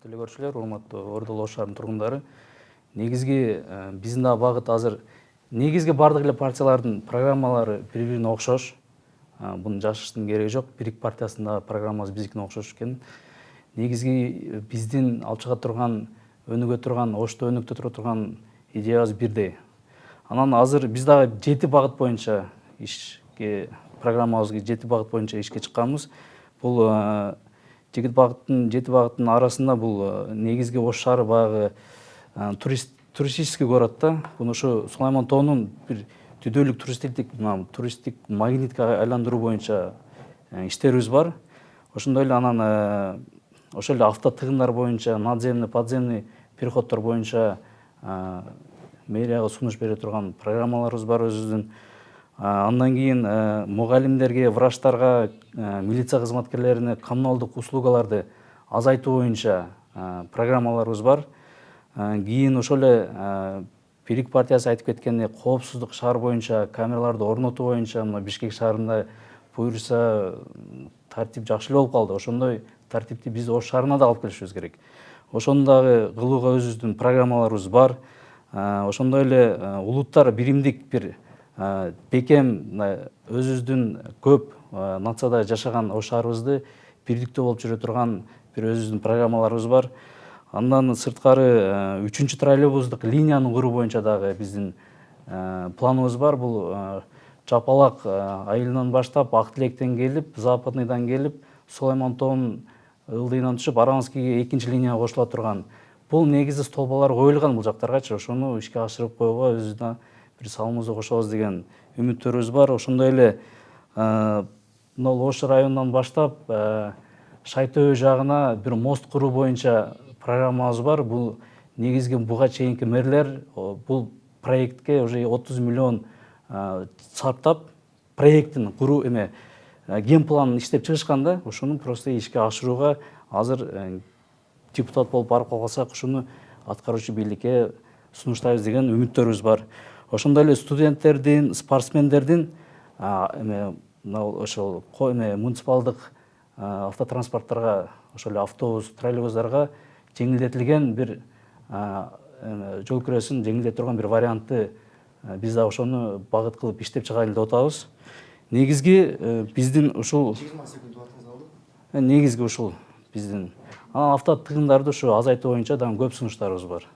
урматтуу эле көрүүчүлөр, урматтуу Ордол Ош шаарынын тургундары. Негизги биздин дагы багыт азыр негизги бардык эле партиялардын программалары бири-бирине окшош. Буну жашыштын кереги жок. Бирик партиясынын программасы биздикине окшош экен. Негизги биздин алып чыга турган, өнүгө турган, Ошто өнүктүрө турган идеябыз бирдей. Анан азыр биз дагы 7 багыт боюнча ишке программабызга 7 багыт боюнча ишке чыкканбыз. Бул 7 багыттын арасында бул негизги Ош шаары баягы туристический город да. Буну ушу Сулайман тоонун бир түдөлүк туристтик магнитке айландыруу боюнча иштерибиз бар. Ошондой эле анан ошол эле автотыгындар боюнча, надземный, подземный переходдор боюнча мэрияга сунуш бере турган программаларыбыз бар өзүбүздүн. Андан кийин мугалимдерге, врачтарга, милиция кызматкерлерине коммуналдык услугаларды азайтуу боюнча программаларыбыз бар. Кийин ошол эле Бирик партиясы айтып кеткендей коопсуздук шаар боюнча камераларды орнотуу боюнча мына Бишкек шаарында буюрса тартип жакшы эле болуп калды. Ошондой тартипти биз Ош шаарына да алып келишибиз керек. Ошону дагы кылууга өзүбүздүн программаларыбыз бар. Ошондой эле улуттар биримдик бир бекем өзүбүздүн көп нацияда жашаган Ош шаарыбызды бирдиктүү болуп жүрө турган бир өзүбүздүн программаларыбыз бар. Андан сырткары 3-чү троллейбустук линияны куруу боюнча дагы биздин планыбыз бар. Бул Чапалак айылынан баштап, Ак Тилектен келип, Западныйдан келип, Сулайман тоонун ылдыйынан түшүп, Арамскийге 2-чи линияга кошула турган. Бул негизи столбалар коюлган бул жактаргачы. Ошону ишке ашырып коюуга өзүбүздүн бир салымыбызды кошобуз деген үмүттөрүбүз бар. Ошондой эле Ош районунан баштап Шайтөбө жагына бир мост куруу боюнча программабыз бар. Бул негизги буга чейинки мэрлер бул проектке уже 30 миллион сарптап проекттин куруу генпланын иштеп чыгышкан да. Ошону просто ишке ашырууга азыр депутат болуп барып калсак, ушуну аткаруучу бийликке сунуштайбыз деген үмүттөрүбүз бар. Ошондой эле студенттердин, спортсмендердин ошол муниципалдык автотранспортторго, ошол эле автобус, троллейбустарга жеңилдетилген бир жол күрөсүн жеңилдете турган бир вариантты биз да ошону багыт кылып иштеп чыгайлы деп атабыз. Негизги биздин ушул 20 секунд убактыңыз калды. Негизги ушул биздин автотыгындарды ушу азайтуу боюнча дагы көп сунуштарыбыз бар.